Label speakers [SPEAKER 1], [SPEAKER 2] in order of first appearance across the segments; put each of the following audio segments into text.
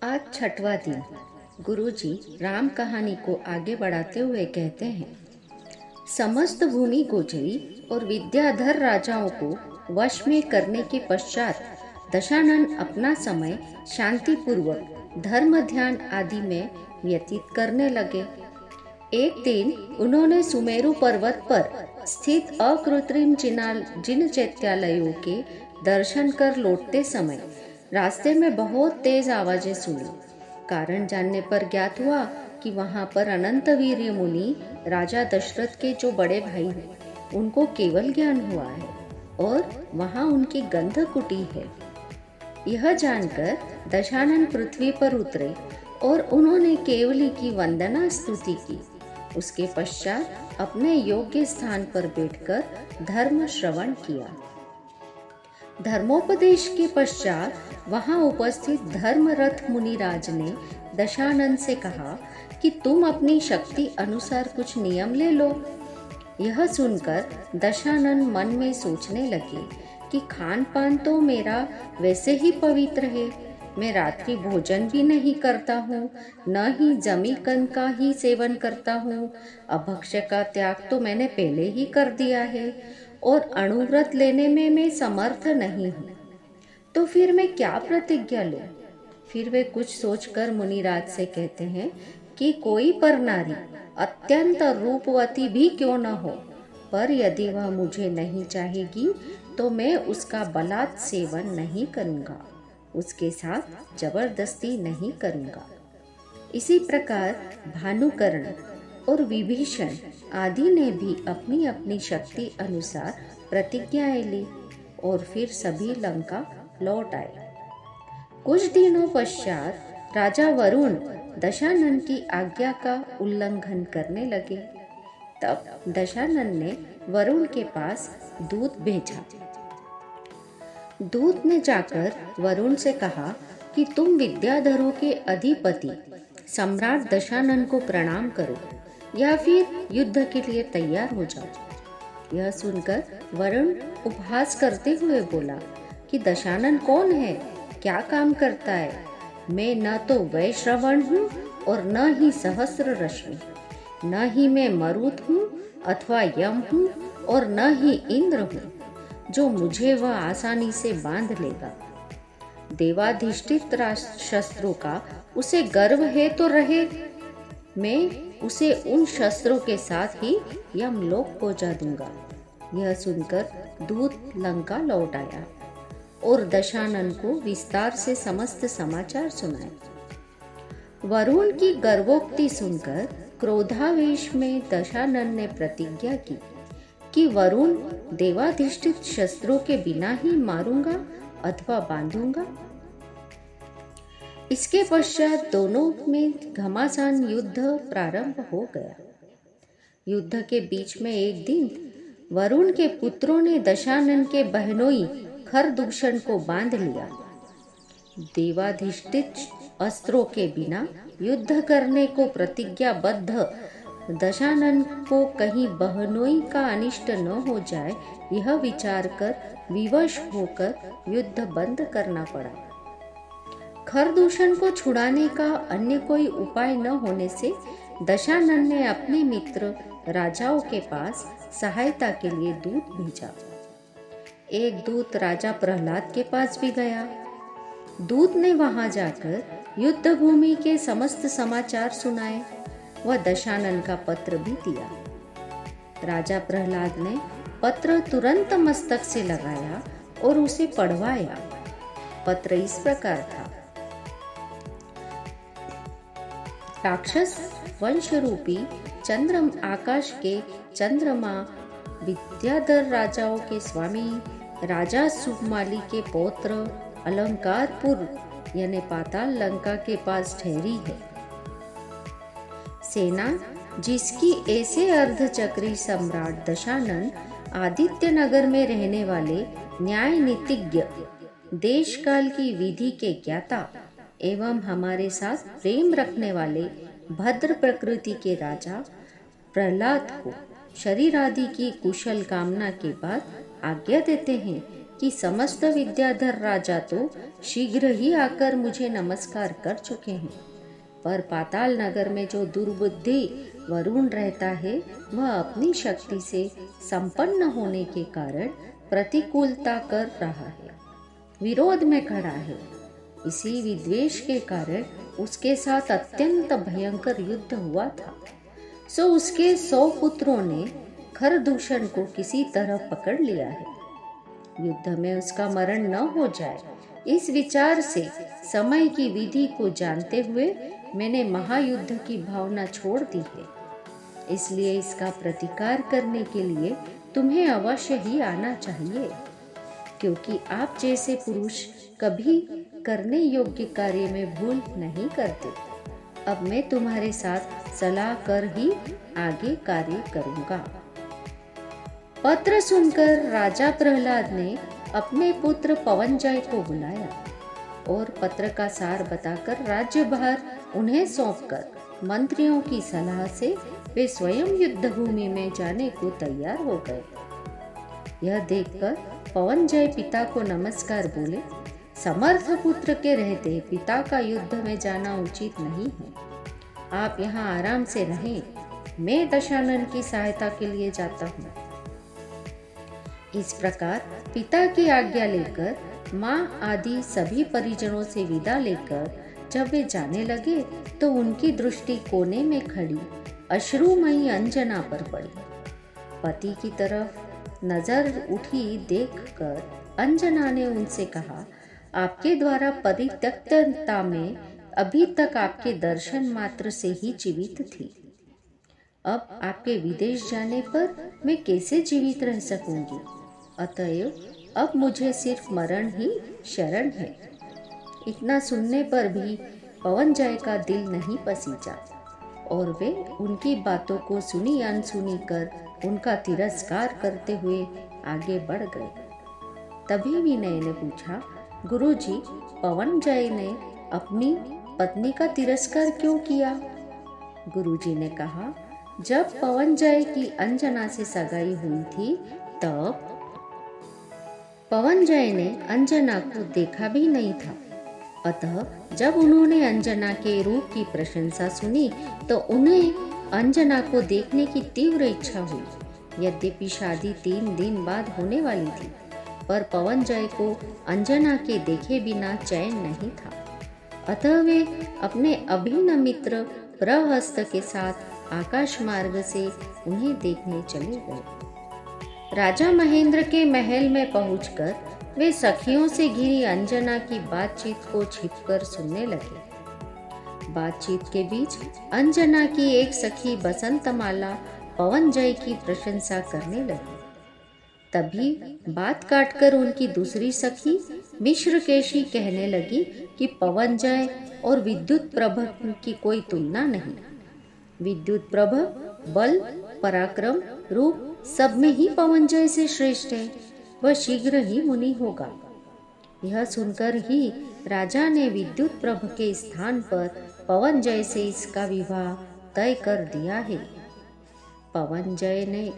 [SPEAKER 1] आज छठवां दिन। गुरुजी राम कहानी को आगे बढ़ाते हुए कहते हैं, समस्त भूमि गुजरी और विद्याधर राजाओं को वश में करने के पश्चात दशानन अपना समय शांतिपूर्वक धर्म ध्यान आदि में व्यतीत करने लगे। एक दिन उन्होंने सुमेरु पर्वत पर स्थित अकृत्रिम जिन चैत्यालयों के दर्शन कर लौटते समय रास्ते में बहुत तेज आवाजें सुनी। कारण जानने पर ज्ञात हुआ कि वहां पर अनंत वीर्य मुनि राजा दशरथ के जो बड़े भाई हैं, उनको केवल ज्ञान हुआ है और वहां उनकी गंध कुटी है। यह जानकर दशानन पृथ्वी पर उतरे और उन्होंने केवली की वंदना स्तुति की। उसके पश्चात अपने योग्य स्थान पर बैठकर धर्म श्रवण किया। धर्मोपदेश के पश्चात वहां उपस्थित धर्मरथ मुनिराज ने दशानन से कहा कि तुम अपनी शक्ति अनुसार कुछ नियम ले लो। यह सुनकर दशानन मन में सोचने लगे कि खान पान तो मेरा वैसे ही पवित्र है, मैं रात्रि भोजन भी नहीं करता हूँ, न ही जमी कन का ही सेवन करता हूँ, अभक्ष्य का त्याग तो मैंने पहले ही कर दिया है और अणुव्रत लेने में मैं समर्थ नहीं हूँ, तो फिर मैं क्या प्रतिज्ञा लूँ। फिर वे कुछ सोचकर मुनिराज से कहते हैं कि कोई पर नारी अत्यंत रूपवती भी क्यों न हो, पर यदि वह मुझे नहीं चाहेगी तो मैं उसका बलात् सेवन नहीं करूँगा, उसके साथ जबरदस्ती नहीं करूँगा। इसी प्रकार भानुकर्ण और विभीषण आदि ने भी अपनी अपनी शक्ति अनुसार प्रतिज्ञाएं ली और फिर सभी लंका लौट आए। कुछ दिनों पश्चात राजा वरुण दशानन की आज्ञा का उल्लंघन करने लगे। तब दशानन ने वरुण के पास दूत भेजा। दूत ने जाकर वरुण से कहा कि तुम विद्याधरों के अधिपति सम्राट दशानन को प्रणाम करो या फिर युद्ध के लिए तैयार हो जाओ। यह सुनकर वरुण उपहास करते हुए बोला कि दशानन कौन है, क्या काम करता है, मैं न तो वैश्रवण हूँ और न ही सहस्र रश्मि, न ही मैं मरुत हूँ अथवा यम हूँ और न ही इंद्र हूँ, जो मुझे वह आसानी से बांध लेगा। देवाधिष्ठित शस्त्रों का उसे गर्व है तो रहे, मैं उसे उन शस्त्रों के साथ ही यमलोक पहुंचा दूंगा। यह सुनकर दूत लंका लौट आया और दशानन को विस्तार से समस्त समाचार सुनाए। वरुण की गर्वोक्ति सुनकर क्रोधावेश में दशानन ने प्रतिज्ञा की कि वरुण देवाधिष्ठित शस्त्रों के बिना ही मारूंगा अथवा बांधूंगा। इसके पश्चात दोनों में घमासान युद्ध प्रारंभ हो गया। युद्ध के बीच में एक दिन वरुण के पुत्रों ने दशानन के बहनोई खरदूषण को बांध लिया। देवाधिष्ठित अस्त्रों के बिना युद्ध करने को प्रतिज्ञाबद्ध दशानन को कहीं बहनोई का अनिष्ट न हो जाए, यह विचार कर विवश होकर युद्ध बंद करना पड़ा। खरदूषण को छुड़ाने का अन्य कोई उपाय न होने से दशानन ने अपने मित्र राजाओं के पास सहायता के लिए दूत भेजा। एक दूत राजा प्रहलाद के पास भी गया। दूत ने वहां जाकर युद्ध भूमि के समस्त समाचार सुनाए। वह दशानन का पत्र भी दिया। राजा प्रहलाद ने पत्र तुरंत मस्तक से लगाया और उसे पढ़वाया। पत्र इस प्रकार था, राक्षस वंश रूपी चंद्रम आकाश के चंद्रमा विद्याधर राजाओं के स्वामी राजा सुमाली के पौत्र अलंकारपुर यानी पाताल लंका के पास ठहरी है। सेना जिसकी ऐसे अर्धचक्री सम्राट दशानन आदित्य नगर में रहने वाले न्याय नीतिज्ञ, देश काल की विधि के ज्ञाता एवं हमारे साथ प्रेम रखने वाले भद्र प्रकृति के राजा प्रहलाद को शरीर आदि की कुशल कामना के बाद आज्ञा देते हैं कि समस्त विद्याधर राजा तो शीघ्र ही आकर मुझे नमस्कार कर चुके हैं, पर पाताल नगर में जो दुर्बुद्धि वरुण रहता है वह अपनी शक्ति से संपन्न होने के कारण प्रतिकूलता कर रहा है, विरोध में खड़ा है। इसी विद्वेष के कारण उसके साथ अत्यंत भयंकर युद्ध हुआ था। सो उसके 100 पुत्रों ने खरदूषण को किसी तरह पकड़ लिया है। युद्ध में उसका मरण न हो जाए, इस विचार से समय की विधि को जानते हुए मैंने महायुद्ध की भावना छोड़ दी है। इसलिए इसका प्रतिकार करने के लिए तुम्हें अवश्य ही आना चाहिए, क्योंकि आप जैसे पुरुष कभी करने योग्य कार्य में भूल नहीं करते। अब मैं तुम्हारे साथ सलाह कर ही आगे कार्य करूंगा। पत्र सुनकर राजा प्रहलाद ने अपने पुत्र पवनजय को बुलाया और पत्र का सार बताकर राज्यभार उन्हें सौंपकर मंत्रियों की सलाह से वे स्वयं युद्ध भूमि में जाने को तैयार हो गए। यह देखकर पवनजय पिता को नमस्कार बोले, समर्थ पुत्र के रहते पिता का युद्ध में जाना उचित नहीं है। आप यहाँ आराम से रहें, मैं दशानन की सहायता के लिए जाता हूँ। इस प्रकार पिता की आज्ञा लेकर माँ आदि सभी परिजनों से विदा लेकर जब वे जाने लगे तो उनकी दृष्टि कोने में खड़ी अश्रुमयी अंजना पर पड़ी। पति की तरफ नजर उठी देखकर अंजना ने उनसे कहा, आपके द्वारा परित्यक्तता में अभी तक आपके दर्शन मात्र से ही जीवित थी। अब आपके विदेश जाने पर मैं कैसे जीवित रह सकूंगी? अतएव अब मुझे सिर्फ मरण ही शरण है। इतना सुनने पर भी पवनजय का दिल नहीं पसीजा और वे उनकी बातों को सुनी अनसुनी कर उनका तिरस्कार करते हुए आगे बढ़ गए। तभी विनय ने पूछा, गुरुजी, पवनजय ने अपनी पत्नी का तिरस्कार क्यों किया? गुरुजी ने कहा, जब पवनजय की अंजना से सगाई हुई थी तब पवनजय ने अंजना को देखा भी नहीं था। अतः जब उन्होंने अंजना के रूप की प्रशंसा सुनी तो उन्हें अंजना को देखने की तीव्र इच्छा हुई। यद्यपि शादी 3 दिन बाद होने वाली थी, पर पवनजय को अंजना के देखे बिना चैन नहीं था। अतः वे अपने अभिन्न मित्र प्रहस्त के साथ आकाश मार्ग से उन्हें देखने चले गए। राजा महेंद्र के महल में पहुंचकर वे सखियों से घिरी अंजना की बातचीत को छिपकर सुनने लगे। बातचीत के बीच अंजना की एक सखी बसंतमाला पवनजय की प्रशंसा करने लगी। तभी बात काटकर उनकी दूसरी सखी मिश्रकेशी कहने लगी कि पवनजय और विद्युत प्रभ की कोई तुलना नहीं। विद्युत प्रभ बल, पराक्रम, रूप सब में ही पवनजय से श्रेष्ठ है। वह शीघ्र ही मुनि होगा। यह सुनकर ही राजा ने विद्युत प्रभ के स्थान पर पवनजय से इसका विवाह तय कर दिया है। पवनजय ने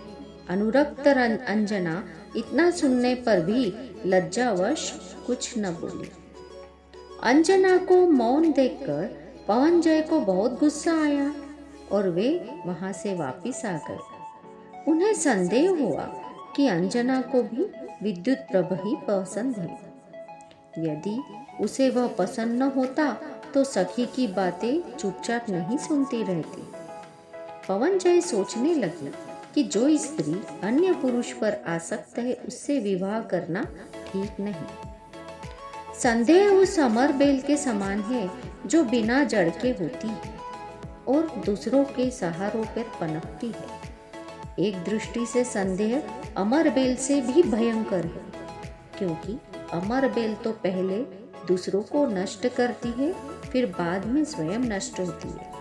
[SPEAKER 1] अनुरक्त अंजना इतना सुनने पर भी लज्जावश कुछ न बोली। अंजना को मौन देखकर पवनजय को बहुत गुस्सा आया और वे वहां से वापिस आ गए। उन्हें संदेह हुआ कि अंजना को भी विद्युत प्रभ ही पसंद है। यदि उसे वह पसंद न होता तो सखी की बातें चुपचाप नहीं सुनती रहती। पवनजय सोचने लगी कि जो स्त्री अन्य पुरुष पर आसक्त है उससे विवाह करना ठीक नहीं। संदेह उस अमर बेल के समान है जो बिना जड़ के होती है और दूसरों के सहारों पर पनपती है। एक दृष्टि से संदेह अमर बेल से भी भयंकर है, क्योंकि अमर बेल तो पहले दूसरों को नष्ट करती है, फिर बाद में स्वयं नष्ट होती है,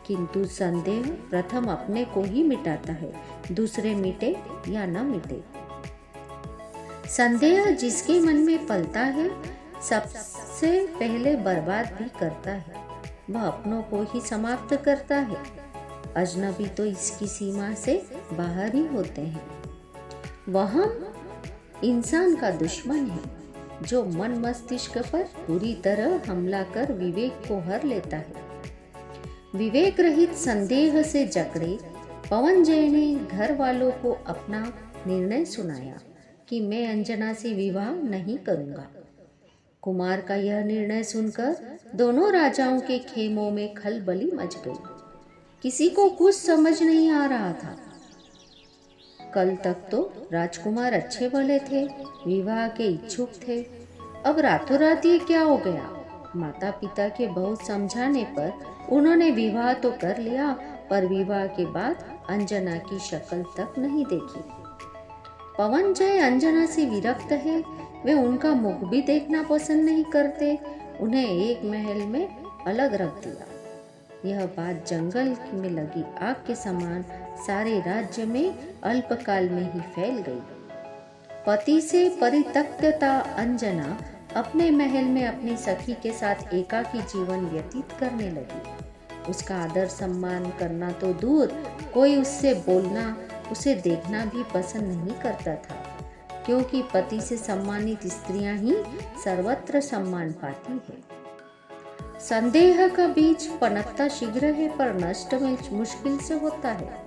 [SPEAKER 1] किंतु संदेह प्रथम अपने को ही मिटाता है, दूसरे मिटे या न मिटे। संदेह जिसके मन में पलता है सबसे पहले बर्बाद भी करता है, वह अपनों को ही समाप्त करता है। अजनबी तो इसकी सीमा से बाहर ही होते हैं। वहम इंसान का दुश्मन है जो मन मस्तिष्क पर पूरी तरह हमला कर विवेक को हर लेता है। विवेक रहित संदेह से जकड़े पवन जय ने घर वालों को अपना निर्णय सुनाया कि मैं अंजना से विवाह नहीं करूंगा। कुमार का यह निर्णय सुनकर दोनों राजाओं के खेमों में खलबली मच गई। किसी को कुछ समझ नहीं आ रहा था। कल तक तो राजकुमार अच्छे भले थे, विवाह के इच्छुक थे, अब रातों रात ये क्या हो गया। माता पिता के बहुत समझाने पर उन्होंने विवाह तो कर लिया, पर विवाह के बाद अंजना की शक्ल तक नहीं देखी। पवन जय अंजना से विरक्त है, वे उनका मुख भी देखना पसंद नहीं करते, उन्हें एक महल में अलग रख दिया। यह बात जंगल में लगी आग के समान सारे राज्य में अल्पकाल में ही फैल गई। पति से परित्यक्तता अंजना अपने महल में अपनी सखी के साथ एकाकी जीवन व्यतीत करने लगी। उसका आदर सम्मान करना तो दूर, कोई उससे बोलना, उसे देखना भी पसंद नहीं करता था, क्योंकि पति से सम्मानित स्त्रियां ही सर्वत्र सम्मान पाती है। संदेह का बीज पनपता शीघ्र है, पर नष्ट में मुश्किल से होता है।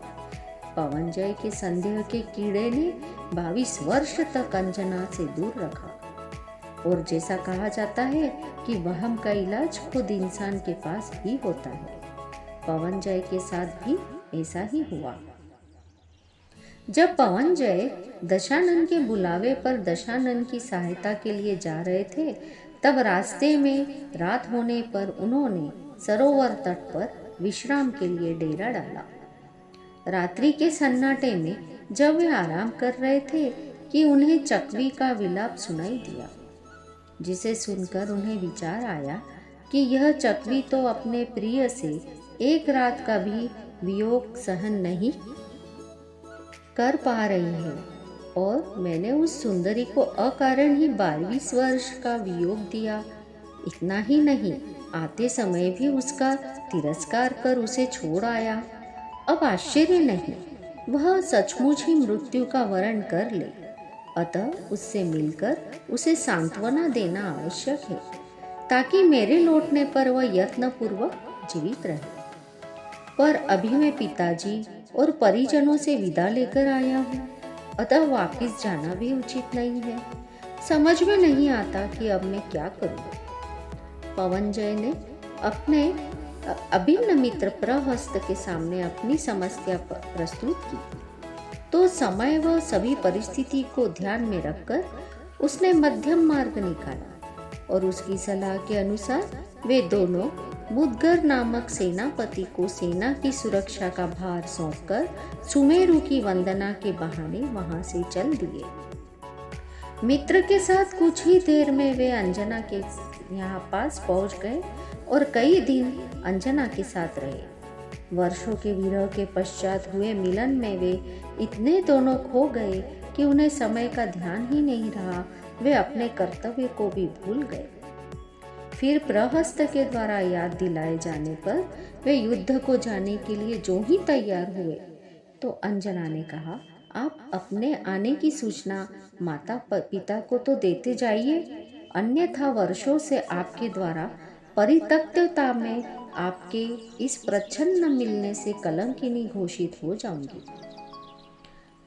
[SPEAKER 1] पवन जय के संदेह के कीड़े ने 22 वर्ष तक अंजना से दूर रखा, और जैसा कहा जाता है कि वहम का इलाज खुद इंसान के पास ही होता है, पवन जय के साथ भी ऐसा ही हुआ। जब पवन जय दशानन के बुलावे पर दशानन की सहायता के लिए जा रहे थे, तब रास्ते में रात होने पर उन्होंने सरोवर तट पर विश्राम के लिए डेरा डाला। रात्रि के सन्नाटे में जब वे आराम कर रहे थे कि उन्हें चकवी का विलाप सुनाई दिया, जिसे सुनकर उन्हें विचार आया कि यह चकवी तो अपने प्रिय से एक रात का भी वियोग सहन नहीं कर पा रही है, और मैंने उस सुंदरी को अकारण ही 22 वर्ष का वियोग दिया। इतना ही नहीं, आते समय भी उसका तिरस्कार कर उसे छोड़ आया। अब आश्चर्य नहीं, वह सचमुच ही मृत्यु का वरण कर ले, अतः उससे मिलकर उसे सांत्वना देना आवश्यक है, ताकि मेरे लौटने पर वह यत्नपूर्वक जीवित रहे। पर अभी मैं पिताजी और परिजनों से विदा लेकर आया हूँ, अतः वापस जाना भी उचित नहीं है। समझ में नहीं आता कि अब मैं क्या करूँ। पवन जय ने अपने अभिन्न मित्र प्रहस्त के सामने अपनी समस्या प्रस्तुत की, तो समय व सभी परिस्थिति को ध्यान में रखकर उसने मध्यम मार्ग निकाला, और उसकी सलाह के अनुसार वे दोनों मुदगर नामक सेनापति को सेना की सुरक्षा का भार सौंपकर सुमेरु की वंदना के बहाने वहां से चल दिए। मित्र के साथ कुछ ही देर में वे अंजना के यहाँ पास पहुंच गए और कई दिन अंजना के साथ रहे। वर्षों के विरह के पश्चात हुए मिलन में वे इतने दोनों खो गए कि उन्हें समय का ध्यान ही नहीं रहा, वे अपने कर्तव्य को भी भूल गए। फिर प्रहस्त के द्वारा याद दिलाए जाने पर वे युद्ध को जाने के लिए जो ही तैयार हुए, तो अंजना ने कहा, आप अपने आने की सूचना माता पिता को तो देते जाइए, अन्यथा वर्षों से आपके द्वारा परित्यक्तता में आपके इस प्रच्छन्न मिलने से कलंकिनी घोषित हो जाऊंगी।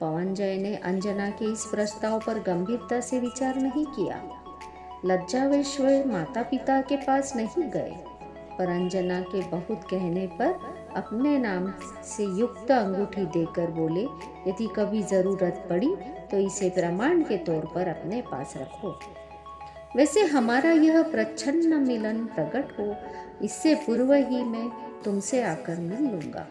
[SPEAKER 1] पवन जय ने अंजना के इस प्रस्ताव पर गंभीरता से विचार नहीं किया। लज्जावश वे माता पिता के पास नहीं गए, पर अंजना के बहुत कहने पर अपने नाम से युक्त अंगूठी देकर बोले, यदि कभी जरूरत पड़ी तो इसे प्रमाण के तौर पर अपने पास रखो। वैसे हमारा यह प्रच्छन्न मिलन प्रकट हो, इससे पूर्व ही मैं तुमसे आकर मिल लूंगा।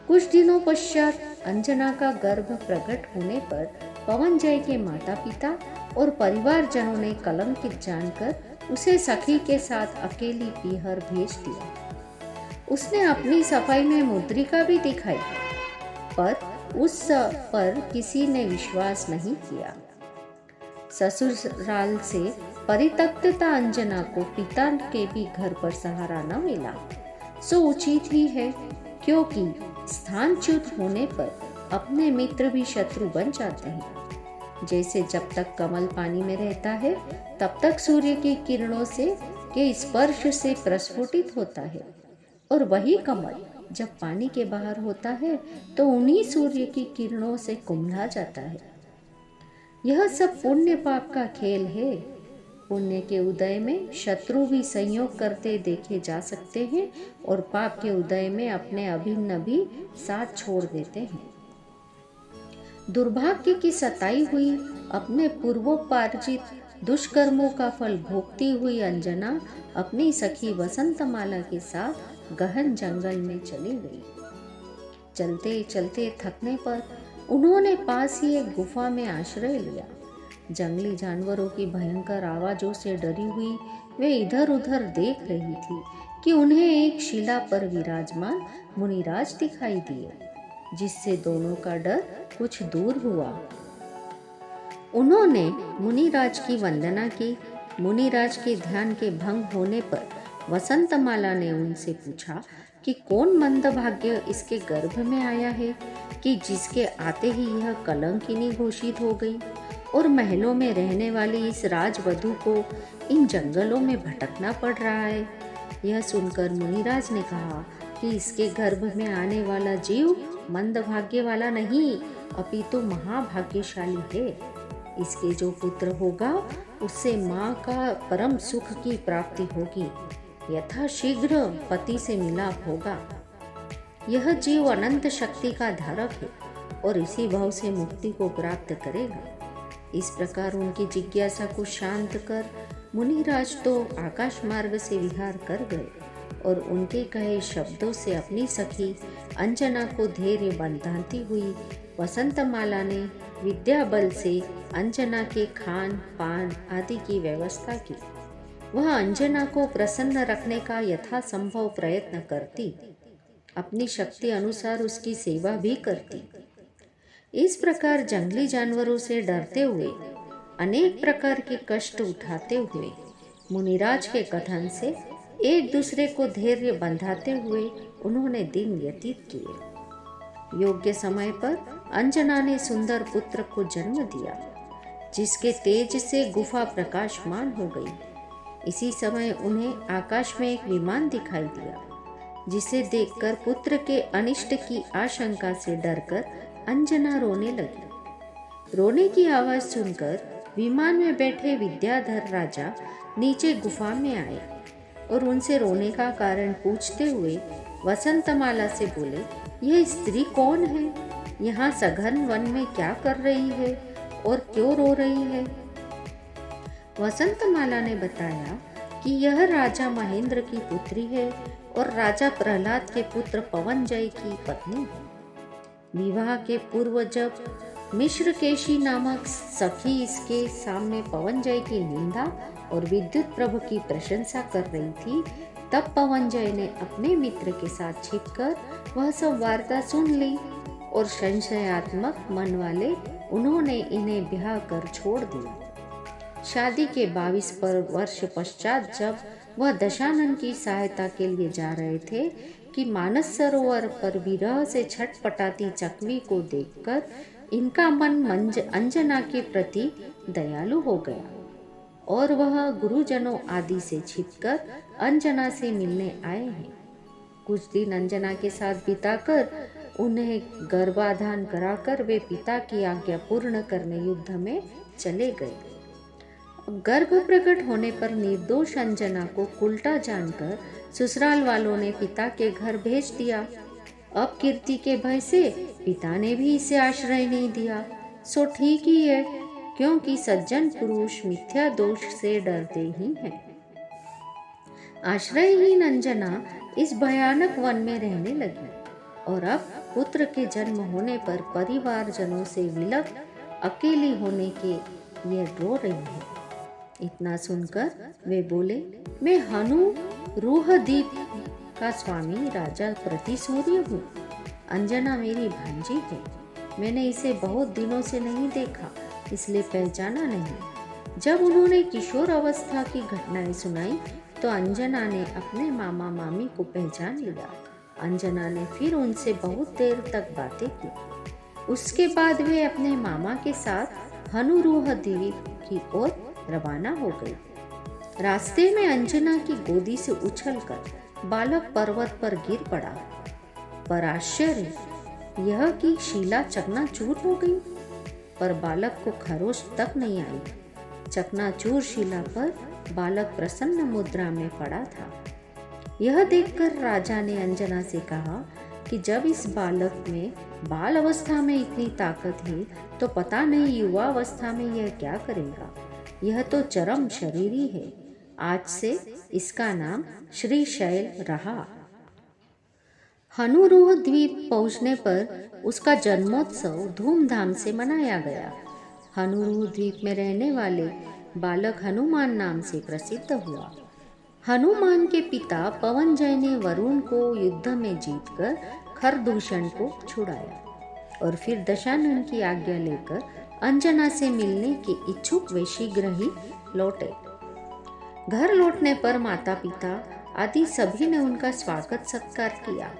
[SPEAKER 1] कुछ दिनों पश्चात अंजना का गर्भ प्रकट होने पर पवन जय के माता पिता और परिवारजनों ने कलंकित जानकर उसे सखी के साथ अकेली पीहर भेज दिया। उसने अपनी सफाई में मुद्रिका भी दिखाई, पर उस पर किसी ने विश्वास नहीं किया। ससुराल से परित्यक्तता अंजना को पिता के भी घर पर सहारा न मिला, सो उचित ही है, क्योंकि स्थानच्युत होने पर अपने मित्र भी शत्रु बन जाते हैं। जैसे जब तक कमल पानी में रहता है तब तक सूर्य की किरणों से के स्पर्श से प्रस्फुटित होता है, और वही कमल जब पानी के बाहर होता है तो उन्हीं सूर्य की किरणों से कुम्हला जाता है। यह सब पुण्य पाप का खेल है। पुण्य के उदय में शत्रु भी संयोग करते देखे जा सकते हैं और पाप के उदय में अपने अभिन्न भी साथ छोड़ देते हैं। दुर्भाग्य की सताई हुई अपने पूर्वोपार्जित दुष्कर्मों का फल भोगती हुई अंजना अपनी सखी वसंतमाला के साथ गहन जंगल में चली गई। चलते चलते थकने पर उन्होंने पास ही एक गुफा में आश्रय लिया। जंगली जानवरों की भयंकर आवाजों से डरी हुई वे इधर उधर देख रही थी कि उन्हें एक शिला पर विराजमान मुनिराज दिखाई दिए, जिससे दोनों का डर कुछ दूर हुआ। उन्होंने मुनिराज की वंदना की। मुनिराज के ध्यान के भंग होने पर वसंतमाला ने उनसे पूछा कि कौन मंदभाग्य इसके गर्भ में आया है कि जिसके आते ही यह कलंकिनी घोषित हो गई, और महलों में रहने वाली इस राजवधू को इन जंगलों में भटकना पड़ रहा है। यह सुनकर मुनिराज ने कहा कि इसके गर्भ में आने वाला जीव मंदभाग्य वाला नहीं अपितु महाभाग्यशाली है। इसके जो पुत्र होगा उससे माँ का परम सुख की प्राप्ति होगी, यथा शीघ्र पति से मिलाप होगा। यह जीव अनंत शक्ति का धारक है और इसी भाव से मुक्ति को प्राप्त करेगा। इस प्रकार उनकी जिज्ञासा को शांत कर मुनिराज तो आकाश मार्ग से विहार कर गए और उनके कहे शब्दों से अपनी सखी अंजना को धैर्य बंधाती हुई वसंतमाला ने विद्या बल से अंजना के खान पान आदि की व्यवस्था की। वह अंजना को प्रसन्न रखने का यथासंभव प्रयत्न करती, अपनी शक्ति अनुसार उसकी सेवा भी करती। इस प्रकार जंगली जानवरों से डरते हुए, अनेक प्रकार के कष्ट उठाते हुए, मुनिराज के कथन से एक दूसरे को धैर्य बंधाते हुए उन्होंने दिन व्यतीत किए। योग्य समय पर अंजना ने सुंदर पुत्र को जन्म दिया, जिसके तेज से गुफा प्रकाशमान हो गई। इसी समय उन्हें आकाश में एक विमान दिखाई दिया, जिसे देखकर पुत्र के अनिष्ट की आशंका से डरकर अंजना रोने लगी। रोने की आवाज सुनकर विमान में बैठे विद्याधर राजा नीचे गुफा में आए और उनसे रोने का कारण पूछते हुए वसंतमाला से बोले, यह स्त्री कौन है? यहाँ सघन वन में क्या कर रही है और क्यों रो रही है? वसंतमाला ने बताया कि यह राजा महेंद्र की पुत्री है और राजा प्रहलाद के पुत्र पवनजय की पत्नी है। विवाह के पूर्व जब मिश्रकेशी नामक सखी इसके सामने पवनजय की निंदा और विद्युत प्रभु की प्रशंसा कर रही थी, तब पवनजय ने अपने मित्र के साथ छिपकर वह सब वार्ता सुन ली और संशयात्मक मन वाले उन्होंने इन्हें ब्याह कर छोड़ दिया। शादी के 22 वर्ष पश्चात जब वह दशानन की सहायता के लिए जा रहे थे कि मानस सरोवर पर विरह से छटपटाती चकवी को देखकर इनका मन अंजना के प्रति दयालु हो गया और वह गुरुजनों आदि से छिपकर अंजना से मिलने आए हैं। कुछ दिन अंजना के साथ बिताकर उन्हें गर्भाधान कराकर वे पिता की आज्ञा पूर्ण करने युद्ध में चले गए। गर्भ प्रकट होने पर निर्दोष अंजना को उल्टा जानकर ससुराल वालों ने पिता के घर भेज दिया। अब कीर्ति के भय से पिता ने भी इसे आश्रय नहीं दिया, सो ठीक ही है, क्योंकि सज्जन पुरुष मिथ्या दोष से डरते ही हैं। आश्रयहीन अंजना इस भयानक वन में रहने लगी और अब पुत्र के जन्म होने पर परिवारजनों से विलग अकेली होने के लिए रो रही है। इतना सुनकर वे बोले, मैं हनु रूहदीप का स्वामी राजा प्रतिसूर्य हूँ। अंजना मेरी भांजी है। मैंने इसे बहुत दिनों से नहीं देखा, इसलिए पहचाना नहीं। जब उन्होंने किशोर अवस्था की घटनाएं सुनाई तो अंजना ने अपने मामा मामी को पहचान लिया। अंजना ने फिर उनसे बहुत देर तक बातें की। उसके बाद वे अपने मामा के साथ हनुरूह द्वीप की ओर रवाना हो गई। रास्ते में अंजना की गोदी से उछलकर बालक पर्वत पर गिर पड़ा। पर आश्चर्य यह कि शीला चकनाचूर हो गई, पर बालक को खरोच तक नहीं आई। चकनाचूर शिला पर बालक प्रसन्न मुद्रा में पड़ा था। यह देखकर राजा ने अंजना से कहा कि जब इस बालक में बाल अवस्था में इतनी ताकत है तो पता नहीं युवा अवस्था में यह क्या करेगा। यह तो चरम शरीरी है। आज से इसका नाम श्रीशैल रहा। हनुरूह द्वीप पहुंचने पर उसका जन्मोत्सव धूमधाम से मनाया गया। हनुरूह द्वीप में रहने वाले बालक हनुमान नाम से प्रसिद्ध हुआ। हनुमान के पिता पवनजय ने वरुण को युद्ध में जीतकर खरदूषण को छुड़ाया और फिर दशानन की आज्ञा लेकर अंजना से मिलने के इच्छुक वे शीघ्र ही लौटे। घर लौटने पर माता पिता आदि सभी ने उनका स्वागत सत्कार किया।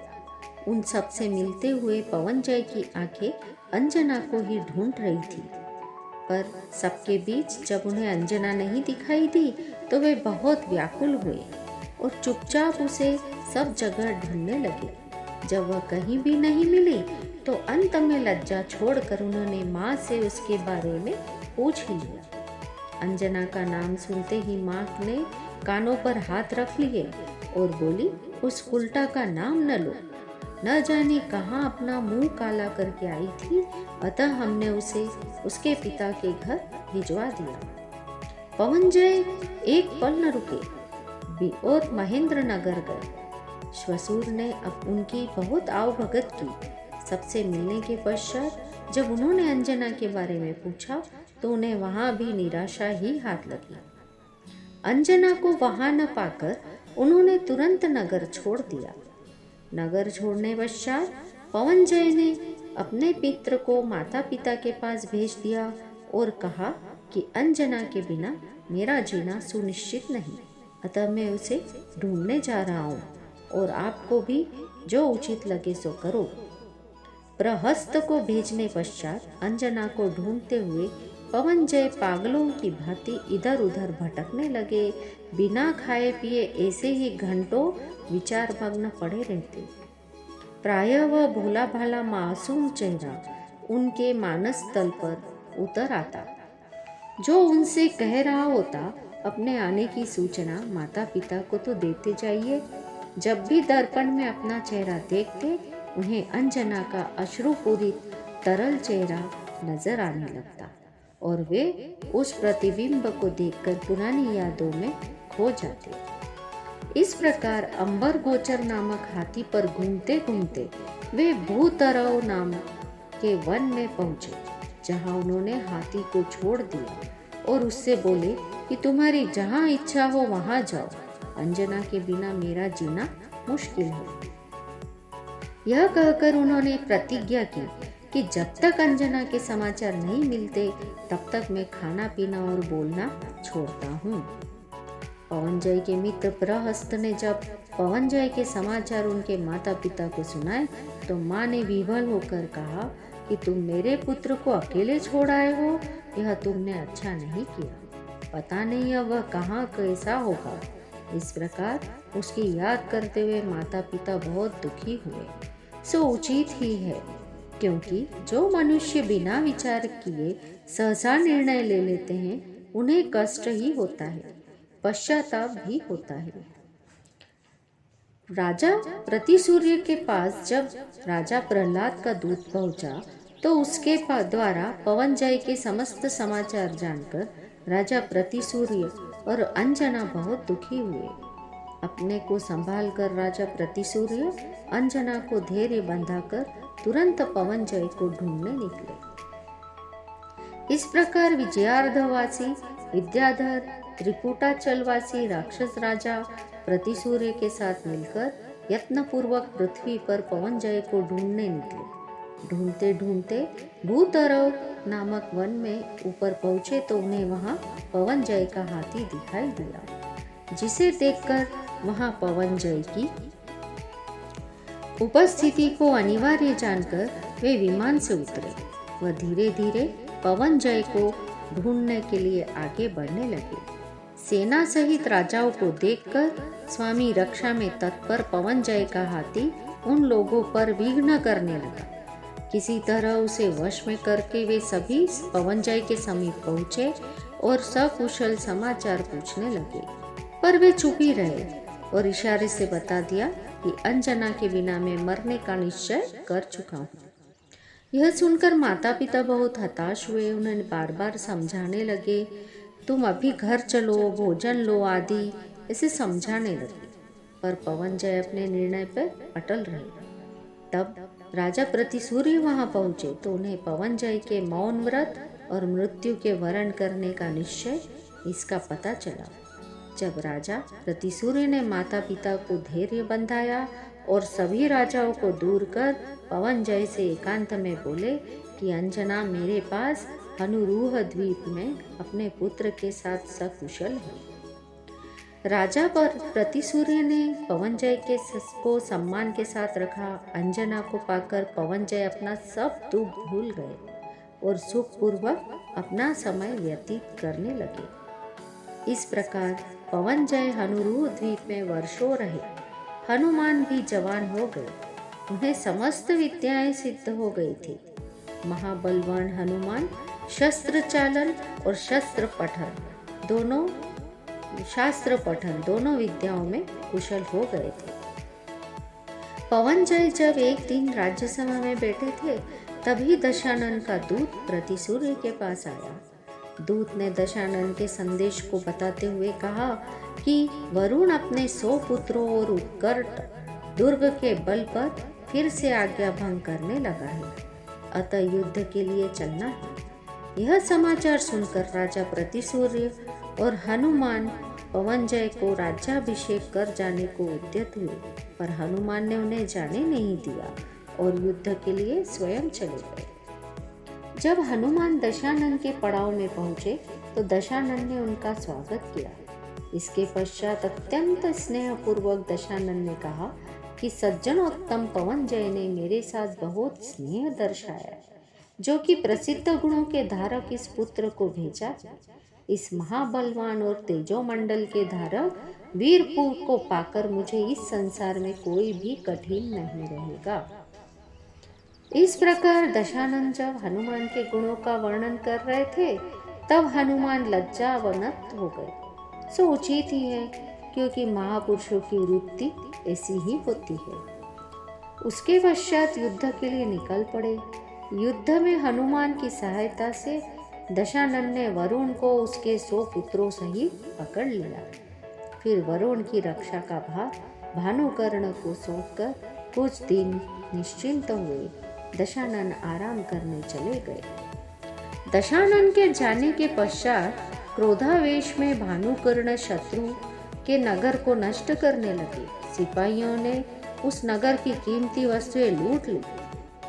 [SPEAKER 1] उन सब से मिलते हुए पवनजय की आंखें अंजना को ही ढूंढ रही थी, पर सबके बीच जब उन्हें अंजना नहीं दिखाई दी तो वे बहुत व्याकुल हुए और चुपचाप उसे सब जगह ढूंढने लगे। जब वह कहीं भी नहीं मिली तो अंत में लज्जा छोड़कर उन्होंने माँ से उसके बारे में पूछ ही लिया। अंजना का नाम सुनते ही माँ ने कानों पर हाथ रख लिए और बोली, उस उल्टा का नाम न लो। न जाने कहाँ अपना मुंह काला करके आई थी, अतः हमने उसे उसके पिता के घर भिजवा दिया। पवनजय एक पल न रुके और महेंद्र नगर गए। श्वशुर ने अब उनकी बहुत आवभगत की। सबसे मिलने के पश्चात जब उन्होंने अंजना के बारे में पूछा तो उन्हें वहां भी निराशा ही हाथ लगी। अंजना को वहां न पाकर उन्होंने तुरंत नगर छोड़ दिया। नगर छोड़ने पश्चात पवनजय ने अपने पित्र को माता पिता के पास भेज दिया और कहा कि अंजना के बिना मेरा जीना सुनिश्चित नहीं, अतः मैं उसे ढूंढने जा रहा हूँ और आपको भी जो उचित लगे सो करो। प्रहस्त को भेजने पश्चात अंजना को ढूंढते हुए पवनजय पागलों की भांति इधर उधर भटकने लगे। बिना खाए पिए ऐसे ही घंटों विचार मग्न पड़े रहते। प्रायः वह भोला भाला मासूम चेहरा उनके मानस तल पर उतर आता। जो उनसे कह रहा होता, अपने आने की सूचना माता पिता को तो देते जाइए। जब भी दर्पण में अपना चेहरा देखते उन्हें अंजना का अश्रुपूरित तरल चेहरा नजर आने लगता और वे उस प्रतिबिंब को देखकर पुरानी यादों में खो जाते। इस प्रकार अंबर गोचर नामक हाथी पर घूमते घूमते वे भूतरव नाम के वन में पहुंचे, जहां उन्होंने हाथी को छोड़ दिया और उससे बोले कि तुम्हारी जहां इच्छा हो वहां जाओ, अंजना के बिना मेरा जीना मुश्किल है। यह कहकर उन्होंने प्रतिज्ञा की कि जब तक अंजना के समाचार नहीं मिलते तब तक मैं खाना पीना और बोलना छोड़ता हूँ। पवनजय के मित्र प्रहस्त ने जब पवनजय के समाचार उनके माता पिता को सुनाए तो माँ ने विह्वल होकर कहा कि तुम मेरे पुत्र को अकेले छोड़ आए हो, यह तुमने अच्छा नहीं किया। पता नहीं अब वह कहाँ कैसा होगा। इस प्रकार उसकी याद करते हुए माता पिता बहुत दुखी हुए। सो उचित ही है, क्योंकि जो मनुष्य बिना विचार किए सहसा निर्णय ले लेते हैं उन्हें कष्ट ही होता है, पश्चाताप भी होता है। राजा प्रतिसूर्य के पास जब राजा प्रहलाद का दूत पहुंचा तो उसके द्वारा पवनजय के समस्त समाचार जानकर राजा प्रतिसूर्य और अंजना बहुत दुखी हुए। अपने को संभाल कर राजा प्रतिसूर्य अंजना को धैर्य बंधाकर तुरंत पवनजय को ढूंढने निकले। इस प्रकार विजयार्धवासी विद्याधर त्रिकुटाचलवासी राक्षस राजा प्रतिसूर्य के साथ मिलकर यत्नपूर्वक पृथ्वी पर पवनजय को ढूंढने निकले। ढूंढते ढूंढते भूतरव नामक वन में ऊपर पहुंचे तो उन्हें वहां पवनजय का हाथी दिखाई दिया, जिसे देखकर वहां पवनजय की उपस्थिति को अनिवार्य जानकर वे विमान से उतरे। वह धीरे धीरे पवनजय को ढूंढने के लिए आगे बढ़ने लगे। सेना सहित राजाओं को देखकर स्वामी रक्षा में तत्पर पवनजय का हाथी उन लोगों पर विघ्न करने लगा। किसी तरह उसे वश में करके वे सभी पवनजय के समीप पहुंचे और सकुशल समाचार पूछने लगे, पर वे चुप ही रहे और इशारे से बता दिया कि अंजना के बिना मैं मरने का निश्चय कर चुका हूँ। यह सुनकर माता पिता बहुत हताश हुए। उन्हें बार बार समझाने लगे, तुम अभी घर चलो, भोजन लो आदि ऐसे समझाने लगे, पर पवनजय अपने निर्णय पर अटल रहे। तब राजा प्रतिसूर्य वहां पहुंचे तो उन्हें पवनजय के मौन व्रत और मृत्यु के वरण करने का निश्चय इसका पता चला। जब राजा प्रतिसूर्य ने माता पिता को धैर्य बंधाया और सभी राजाओं को दूर कर पवनजय से एकांत में बोले कि अंजना मेरे पास हनुरूह द्वीप में अपने पुत्र के साथ सकुशल है। राजा पर प्रतिसूर्य ने पवनजय के को सम्मान के साथ रखा। अंजना को पाकर पवनजय अपना सब दुख भूल गए और सुखपूर्वक अपना समय व्यतीत करने लगे। इस प्रकार पवनजय हनुरूह द्वीप में वर्षों रहे। हनुमान भी जवान हो गए, उन्हें समस्त विद्याएं सिद्ध हो गई थी। महाबलवान हनुमान शस्त्र चालन और शास्त्र पठन दोनों विद्याओं में कुशल हो गए थे। पवनजय जब एक दिन राज्यसभा में बैठे थे तभी दशानन का दूत प्रतिसूर्य के पास आया। दूत ने दशानन के संदेश को बताते हुए कहा कि वरुण अपने 100 पुत्रों और उत्कट दुर्ग के बल पर फिर से आज्ञा भंग करने लगा है, अतः युद्ध के लिए चलना है। यह समाचार सुनकर राजा प्रतिसूर्य और हनुमान पवनजय को राज्याभिषेक कर जाने को उद्यत हुए, पर हनुमान ने उन्हें जाने नहीं दिया और युद्ध के लिए स्वयं चले गए। जब हनुमान दशानन के पड़ाव में पहुंचे तो दशानन ने उनका स्वागत किया। इसके पश्चात अत्यंत स्नेहपूर्वक दशानन ने कहा कि सज्जनोत्तम पवनजय ने मेरे साथ बहुत स्नेह दर्शाया, जो कि प्रसिद्ध गुणों के धारक इस पुत्र को भेजा। इस महाबलवान और तेजोमंडल के धारक वीरपुर को पाकर मुझे इस संसार में कोई भी कठिन नहीं रहेगा। इस प्रकार दशानन जब हनुमान के गुणों का वर्णन कर रहे थे तब हनुमान लज्जावनत हो गए। सो उचित ही है, क्योंकि महापुरुषों की वृत्ति ऐसी ही होती है। उसके पश्चात युद्ध के लिए निकल पड़े। युद्ध में हनुमान की सहायता से दशानन ने वरुण को उसके 100 पुत्रों सहित पकड़ लिया। फिर वरुण की रक्षा का भार भानुकर्ण को सौंपकर कुछ दिन निश्चिंत हुए दशानन आराम करने चले गए। दशानन के जाने के पश्चात क्रोधावेश में भानुकर्ण शत्रु के नगर को नष्ट करने लगे। सिपाहियों ने उस नगर की कीमती वस्तुएं लूट ली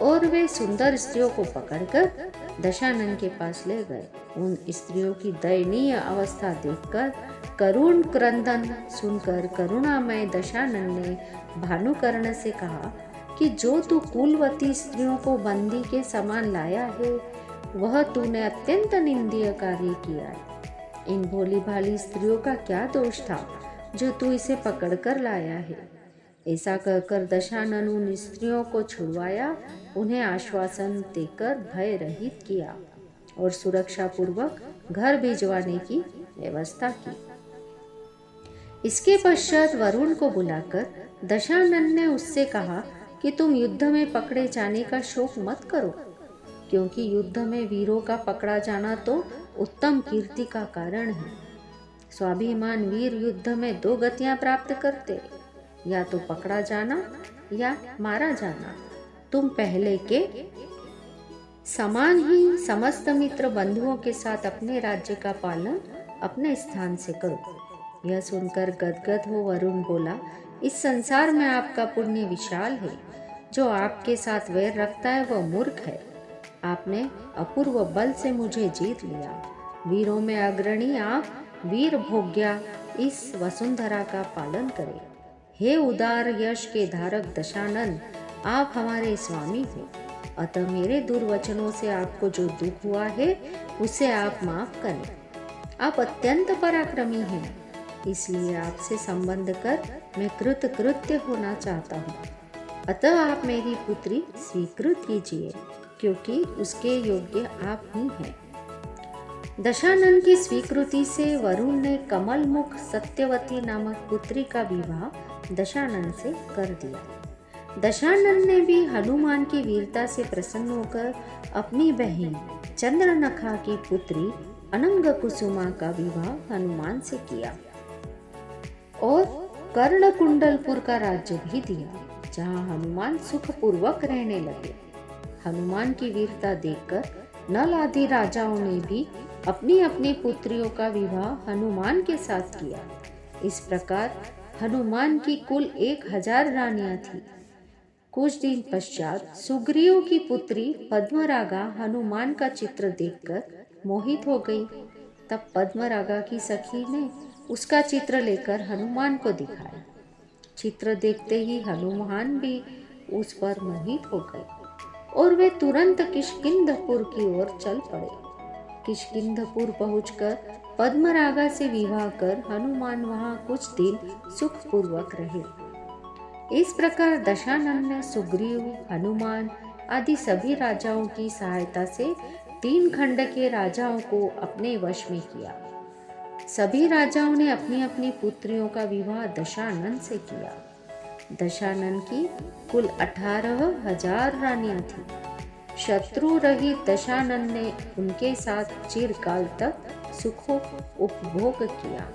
[SPEAKER 1] और वे सुंदर स्त्रियों को पकड़कर दशानन के पास ले गए। उन स्त्रियों की दयनीय अवस्था देखकर करुण क्रंदन सुनकर करुणामय दशानन ने भानुकर्ण से कहा कि जो तू कुलवती स्त्रियों को बंदी के समान लाया है वह तूने अत्यंत निंदनीय कार्य किया है। इन भोली भाली स्त्रियों का क्या दोष था जो तू इसे पकड़कर लाया है। ऐसा कहकर दशानन उन स्त्रियों को छुड़वाया, उन्हें आश्वासन देकर भय रहित किया और सुरक्षा पूर्वक घर भिजवाने की व्यवस्था की। इसके पश्चात वरुण को बुलाकर दशानन ने उससे कहा कि तुम युद्ध में पकड़े जाने का शोक मत करो, क्योंकि युद्ध में वीरों का पकड़ा जाना तो उत्तम कीर्ति का कारण है। स्वाभिमान वीर युद्ध में 2 गतियां प्राप्त करते, या तो पकड़ा जाना या मारा जाना। तुम पहले के समान ही समस्त मित्र बंधुओं के साथ अपने राज्य का पालन अपने स्थान से करो। यह सुनकर गदगद हो वरुण बोला, इस संसार में आपका पुण्य विशाल है। जो आपके साथ वैर रखता है वह मूर्ख है। आपने अपूर्व बल से मुझे जीत लिया। वीरों में अग्रणी आप वीर भोग्या इस वसुंधरा का पालन करें। हे उदार यश के धारक दशानन, आप हमारे स्वामी हो। अतः मेरे दुर्वचनों से आपको जो दुख हुआ है उसे आप माफ करें। आप अत्यंत पराक्रमी हैं, इसलिए आपसे संबंध कर मैं कृतकृत्य होना चाहता हूँ। अतः आप मेरी पुत्री स्वीकृत कीजिए, क्योंकि उसके योग्य आप ही हैं। दशानन की स्वीकृति से वरुण ने कमल मुख सत्यवती नामक पुत्री का विवाह दशानन से कर दिया। दशानन ने भी हनुमान की वीरता से प्रसन्न होकर अपनी बहन चंद्रनखा की पुत्री अनंग कुसुमा का विवाह हनुमान से किया और कर्णकुंडलपुर का राज्य भी दिया, जहां हनुमान सुखपूर्वक रहने लगे। हनुमान की वीरता देखकर नल आदि राजाओं ने भी अपनी अपनी पुत्रियों का विवाह हनुमान के साथ किया। इस प्रकार हनुमान की कुल 1000 रानियां थी। कुछ दिन पश्चात सुग्रीव की पुत्री पद्मरागा हनुमान का चित्र देखकर मोहित हो गई। तब पद्मरागा की सखी ने उसका चित्र लेकर हनुमान को दिखाया। चित्र देखते ही हनुमान भी उस पर मोहित हो गए और वे तुरंत किष्किंधपुर की ओर चल पड़े। किष्किंधपुर पहुंचकर पद्मरागा से विवाह कर हनुमान वहां कुछ दिन सुखपूर्वक रहे। इस प्रकार दशानन ने सुग्रीव, हनुमान आदि सभी राजाओं की सहायता से 3 खंड के राजाओं को अपने वश में किया। सभी राजाओं ने अपनी अपनी पुत्रियों का विवाह दशानन से किया। दशानन की कुल 18,000 रानियां थीं। शत्रु रहित दशानन ने उनके साथ चिरकाल तक सुख उपभोग किया।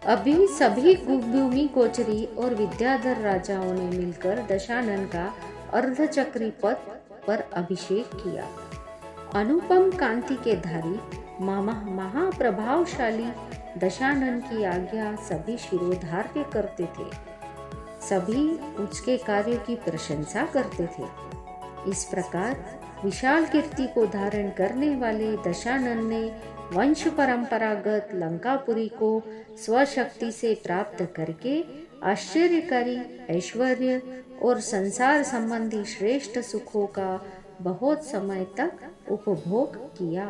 [SPEAKER 1] अभी सभी भूमि गोचरी और विद्याधर राजाओं ने मिलकर दशानन का अर्धचक्री पद पर अभिषेक किया। अनुपम कांति के धारी महाप्रभावशाली दशानन की आज्ञा सभी शिरोधार्य करते थे। सभी उसके कार्यों की प्रशंसा करते थे। इस प्रकार विशाल कीर्ति को धारण करने वाले दशानन ने वंश परंपरागत लंकापुरी को स्वशक्ति से प्राप्त करके आश्चर्यकारी ऐश्वर्य और संसार संबंधी श्रेष्ठ सुखों का बहुत समय तक उपभोग किया।